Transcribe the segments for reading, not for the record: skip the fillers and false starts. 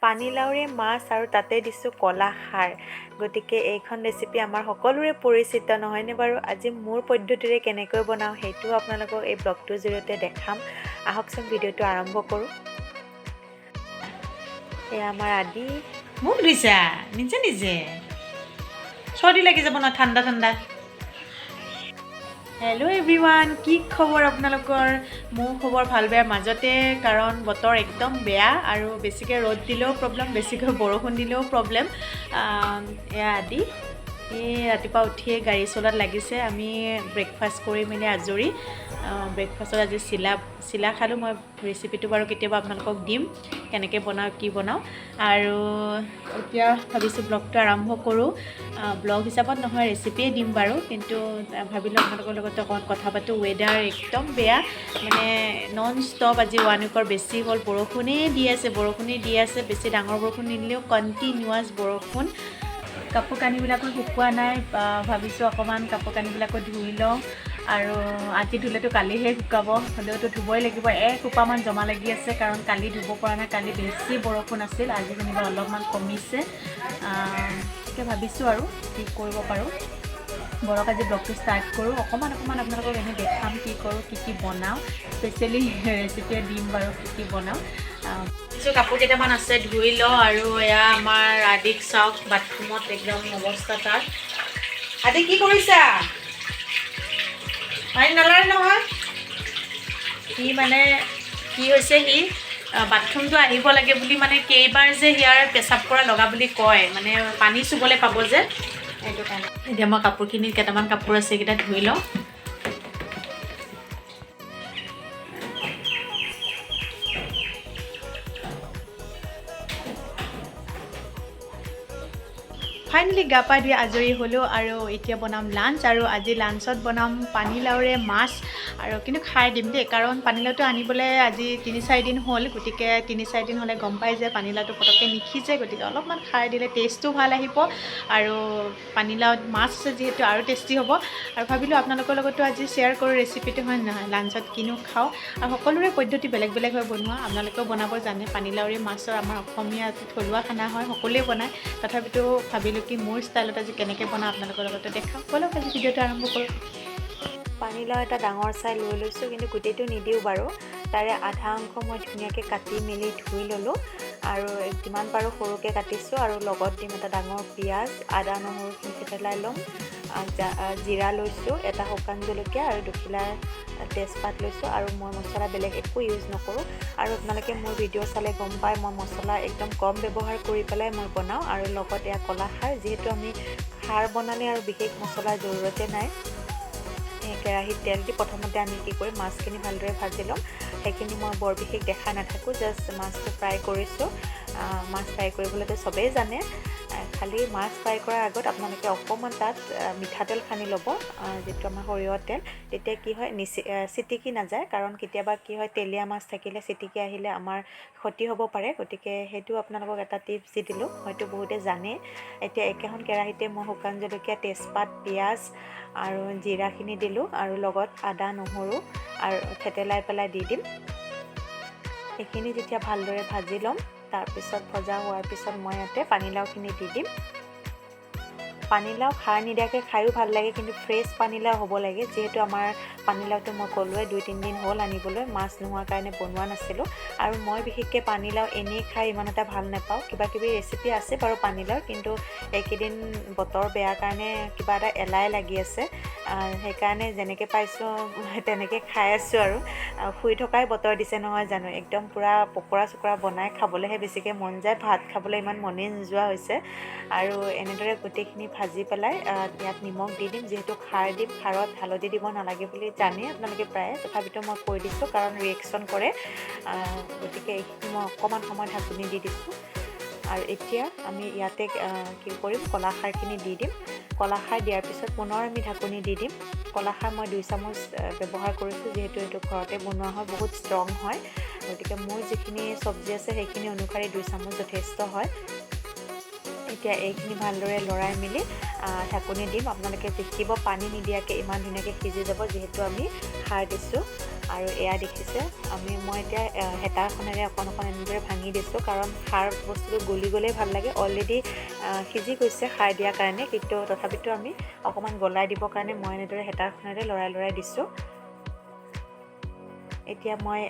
পানীলাওৰে মাছ আৰু তাতে দিছোঁ কলা খাৰ। গতিকে এইখন ৰেচিপি আমাৰ সকলোৰে পৰিচিত নহয়নে বাৰু? আজি মোৰ পদ্ধতিৰে কেনেকৈ বনাওঁ সেইটোও আপোনালোকক এই ব্লগটোৰ জৰিয়তে দেখাম। আহকচোন ভিডিঅ'টো আৰম্ভ কৰোঁ। এয়া আমাৰ আদি। মোক দিছা নিজে নিজে চৰ্দি লাগি যাব ন, ঠাণ্ডা ঠাণ্ডা। হেল্ল' এভৰিৱান, কি খবৰ আপোনালোকৰ? মোৰ খবৰ ভাল বেয়াৰ মাজতে, কাৰণ বতৰ একদম বেয়া আৰু বেছিকৈ ৰ'দ দিলেও প্ৰব্লেম, বেছিকৈ বৰষুণ দিলেও প্ৰব্লেম। এয়া আদি এই ৰাতিপুৱা উঠিয়ে গাড়ী চলাত লাগিছে। আমি ব্ৰেকফাষ্ট কৰি মেলি আজৰি। ব্ৰেকফাষ্টত আজি চিলা খালোঁ। মই ৰেচিপিটো বাৰু কেতিয়াবা আপোনালোকক দিম, কেনেকৈ বনাওঁ কি বনাওঁ। আৰু এতিয়া ভাবিছোঁ ব্লগটো আৰম্ভ কৰোঁ। ব্লগ হিচাপত নহয়, ৰেচিপিয়ে দিম বাৰু, কিন্তু ভাবিলোঁ আপোনালোকৰ লগত অকণমান কথা পাতোঁ। ৱেডাৰ একদম বেয়া, মানে নন ষ্টপ আজি 1 উইকৰ বেছি হ'ল। বৰষুণেই দি আছে। বেছি ডাঙৰ বৰষুণ নিদিলেও কণ্টিনিউৱাছ বৰষুণ। কাপোৰ কানিবিলাকো শুকোৱা নাই। ভাবিছোঁ অকণমান কাপোৰ কানিবিলাকো ধুই লওঁ, আৰু আজি ধুলেতো কালিহে শুকাব, হ'লেওতো ধুবই লাগিব। এসোপামান জমা লাগি আছে, কাৰণ কালি ধুব পৰা নাই। কালি বেছি বৰষুণ আছিল, আজি যেনিবা অলপমান কমিছে। এতিয়া ভাবিছোঁ আৰু কি কৰিব পাৰোঁ। বৰক আজি ব্লগটো ষ্টাৰ্ট কৰোঁ। অকণমান আপোনালোকক এনেই দেখাম কি কৰোঁ, কি বনাওঁ। স্পেচিয়েলি ৰেচিপিয়ে দিম বাৰু কি বনাওঁ। কাপোৰ কেইটামান আছে, ধুই লওঁ। আৰু এয়া আমাৰ আদিক চাওক, বাথৰুমত একদম অৱস্থা তাৰ। আদি কি কৰিছা? পানী নালাৰে নহয়। সি মানে কি হৈছে, সি বাথৰুমটো আহিব লাগে বুলি মানে কেইবাৰ যে সিয়াৰ পেচাব কৰা লগা বুলি কয়, মানে পানী চুবলৈ পাব যে, সেইটো কাৰণে। এতিয়া মই কাপোৰখিনি, কেইটামান কাপোৰ আছে, এইকেইটা ধুই লওঁ। ফাইনেলি গা পা ধুই আজৰি হ'লোঁ, আৰু এতিয়া বনাম লাঞ্চ। আৰু আজি লাঞ্চত বনাম পানীলাওৰে মাছ, আৰু কিন্তু খাই দিম দেই, কাৰণ পানীলাওটো আনিবলৈ আজি 3-4 দিন হ'ল। গতিকে 3-4 দিন হ'লে গম পাই যে পানীলাওটো পটককৈ নিসিজে, গতিকে অলপমান খাই দিলে টেষ্টো ভাল আহিব, আৰু পানীলাওত মাছ আছে যিহেতু আৰু টেষ্টি হ'ব। আৰু ভাবিলোঁ আপোনালোকৰ লগতো আজি শ্বেয়াৰ কৰোঁ ৰেচিপিটো, হয় নহয়? লাঞ্চত কিনো খাওঁ, আৰু সকলোৰে পদ্ধতি বেলেগ বেলেগ হয় বনোৱা। আপোনালোকেও বনাব জানে, পানীলাওৰে মাছৰ আমাৰ অসমীয়া থলুৱা খানা হয়, সকলোৱে বনায়। তথাপিতো ভাবিলোঁ কি মোৰ ষ্টাইলত আজি কেনেকৈ বনাওঁ আপোনালোকৰ লগতে দেখাওঁ। ব'লক আজি ভিডিঅ'টো আৰম্ভ কৰোঁ। পানীলাও এটা ডাঙৰ চাই লৈ লৈছোঁ, কিন্তু গোটেইটো নিদিওঁ বাৰু। তাৰে আধা অংশ মই ধুনীয়াকৈ কাটি মেলি ধুই ল'লোঁ, আৰু যিমান পাৰোঁ সৰুকৈ কাটিছোঁ। আৰু লগত দিম এটা ডাঙৰ পিঁয়াজ, আদা নহৰুখিনি থেতেলাই ল'ম, জিৰা লৈছোঁ, এটা শুকান জলকীয়া আৰু 2 খিলা তেজপাত লৈছোঁ। আৰু মই মছলা বেলেগ একো ইউজ নকৰোঁ, আৰু আপোনালোকে মোৰ ভিডিঅ' চালে গম পায় মই মছলা একদম কম ব্যৱহাৰ কৰি পেলাই মই বনাওঁ। আৰু লগত এয়া কলা খাৰ, যিহেতু আমি খাৰ বনালে আৰু বিশেষ মছলাৰ জৰুৰতে নাই। কেৰাহীত তেল দি প্ৰথমতে আমি কি কৰিম, মাছখিনি ভালদৰে ভাজি ল'ম। সেইখিনি মই বৰ বিশেষ দেখা নাথাকোঁ, জাষ্ট মাছটো ফ্ৰাই কৰিছোঁ। মাছ ফ্ৰাই কৰিবলৈতো চবেই জানে, খালি মাছ ফ্ৰাই কৰাৰ আগত আপোনালোকে অকণমান তাত মিঠাতেল সানি ল'ব, যিটো আমাৰ সৰিয়হৰ তেল। তেতিয়া কি হয়, চিটিকি নাযায়, কাৰণ কেতিয়াবা কি হয়, তেলীয়া মাছ থাকিলে চিটিকি আহিলে আমাৰ ক্ষতি হ'ব পাৰে। গতিকে সেইটো আপোনালোকক এটা টিপছ দি দিলোঁ, হয়তো বহুতে জানে। এতিয়া একেখন কেৰাহীতে মই শুকান জলকীয়া, তেজপাত, পিঁয়াজ আৰু জিৰাখিনি দিলোঁ, আৰু লগত আদা নহৰু আৰু থেতেলাই পেলাই দি দিম। এইখিনি যেতিয়া ভালদৰে ভাজি ল'ম, তাৰপিছত ভজা হোৱাৰ পিছত মই ইয়াতে পানীলাওখিনি দি দিম। পানীলাও খাৰ নিদিয়াকৈ খায়ো ভাল লাগে, কিন্তু ফ্ৰেছ পানীলাও হ'ব লাগে। যিহেতু আমাৰ পানীলাওটো মই ক'লোৱে 2-3 দিন হ'ল আনিবলৈ, মাছ নোহোৱাৰ কাৰণে বনোৱা নাছিলোঁ। আৰু মই বিশেষকৈ পানীলাও এনেই খাই ইমান এটা ভাল নাপাওঁ। কিবাকিবি ৰেচিপি আছে বাৰু পানীলাওৰ, কিন্তু এইকেইদিন বতৰ বেয়াৰ কাৰণে কিবা এটা এলাই লাগি আছে। সেইকাৰণে যেনেকৈ পাইছোঁ তেনেকৈ খাই আছোঁ। আৰু শুই থকাই বতৰ দিছে নহয় জানো, একদম পূৰা পকৰা চকৰা বনাই খাবলৈহে বেছিকৈ মন যায়, ভাত খাবলৈ ইমান মনেই নোযোৱা হৈছে। আৰু এনেদৰে গোটেইখিনি ভাজি পেলাই ইয়াত নিমখ দি দিম। যিহেতু খাৰ দিম, খাৰত হালধি দিব নালাগে বুলি জানে আপোনালোকে প্ৰায়ে, তথাপিতো মই কৈ দিছোঁ, কাৰণ ৰিয়েকশ্যন কৰে। গতিকে এইখিনি মই অকণমান সময় ঢাকনি দি দিছোঁ। আৰু এতিয়া আমি ইয়াতে কি কৰিম, কলাখাৰখিনি দি দিম। কলাখাৰ দিয়াৰ পিছত পুনৰ আমি ঢাকনি দি দিম। কলাখাৰ মই 2 চামুচ ব্যৱহাৰ কৰিছোঁ, যিহেতু এইটো ঘৰতে বনোৱা হয়, বহুত ষ্ট্ৰং হয়। গতিকে মোৰ যিখিনি চব্জি আছে সেইখিনি অনুসাৰে 2 চামুচ যথেষ্ট হয়। এতিয়া এইখিনি ভালদৰে লৰাই মেলি ঢাকনি দিম। আপোনালোকে দেখিব পানী নিদিয়াকৈ ইমান ধুনীয়াকৈ সিজি যাব, যিহেতু আমি খাৰ দিছোঁ। আৰু এয়া দেখিছে মই এতিয়া হেতাখনেৰে অকণ এনেদৰে ভাঙি দিছোঁ, কাৰণ খাৰ বস্তুটো গলি গ'লেই ভাল লাগে। অলৰেডি সিজি গৈছে খাৰ দিয়াৰ কাৰণে, কিন্তু তথাপিতো আমি অকণমান গলাই দিবৰ কাৰণে মই এনেদৰে হেতাখনেৰে লৰাই দিছোঁ। এতিয়া মই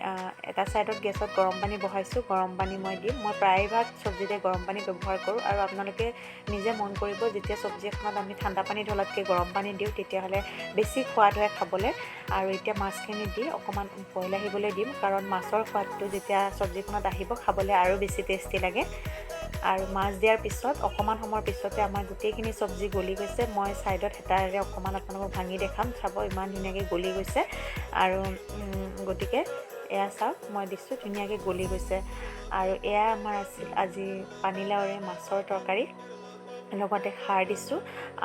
এটা ছাইডত গেছত গৰম পানী বহাইছোঁ, গৰম পানী মই দিম। মই প্ৰায়ভাগ চব্জিতে গৰম পানী ব্যৱহাৰ কৰোঁ, আৰু আপোনালোকে নিজে মন কৰিব যেতিয়া চব্জি এখনত আমি ঠাণ্ডা পানী ঢলাতকৈ গৰম পানী দিওঁ তেতিয়াহ'লে বেছি সোৱাদ হয় খাবলৈ। আৰু এতিয়া মাছখিনি দি অকণমান বইল আহিবলৈ দিম, কাৰণ মাছৰ সোৱাদটো যেতিয়া চব্জিখনত আহিব খাবলৈ আৰু বেছি টেষ্টি লাগে। আৰু মাছ দিয়াৰ পিছত অকণমান সময়ৰ পিছতে আমাৰ গোটেইখিনি চব্জি গলি গৈছে। মই ছাইডত হেতাৰে অকণমান আপোনালোকক ভাঙি দেখাম, চাব ইমান ধুনীয়াকৈ গলি গৈছে। আৰু গতিকে এয়া চাওক, মই দিছোঁ ধুনীয়াকৈ গলি গৈছে। আৰু এয়া আমাৰ আছিল আজি পানীলাওৰে মাছৰ তৰকাৰী, লগতে খাৰ দিছোঁ।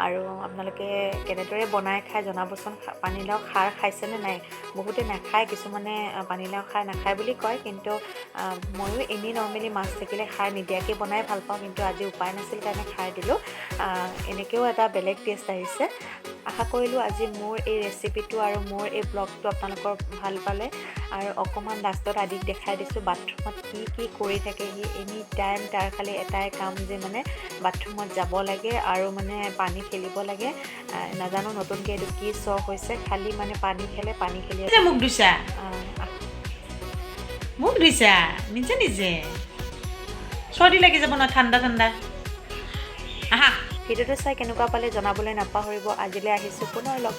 আৰু আপোনালোকে কেনেদৰে বনাই খাই জনাবচোন। পানীলাও খাৰ খাইছেনে নাই? বহুতে নাখায়, কিছুমানে পানীলাও খাৰ নাখায় বুলি কয়, কিন্তু ময়ো এনেই নৰ্মেলি মাছ থাকিলে খাৰ নিদিয়াকৈ বনাই ভাল পাওঁ, কিন্তু আজি উপায় নাছিল কাৰণে খাৰ দিলোঁ। এনেকৈও এটা বেলেগ টেষ্ট আহিছে। আশা কৰিলোঁ আজি মোৰ এই ৰেচিপিটো আৰু মোৰ এই ব্লগটো আপোনালোকৰ ভাল পালে। আৰু অকণমান লাষ্টত আদিক দেখাই দিছোঁ বাথৰুমত কি কৰি থাকে সি এনি টাইম। তাৰ খালি এটাই কাম যে মানে বাথৰুমত যাব লাগে আৰু মানে পানী খেলিব লাগে। নাজানো নতুনকৈ এইটো কি চখ হৈছে, খালি মানে পানী খেলি আছে। মোক ধুইছা নিজে নিজে চৰ্দি লাগি যাব ন, ঠাণ্ডা আহা। ভিডিঅ'টো চাই কেনেকুৱা পালে জনাবলৈ নাপাহৰিব। আজিলৈ আহিছোঁ, পুনৰ লগ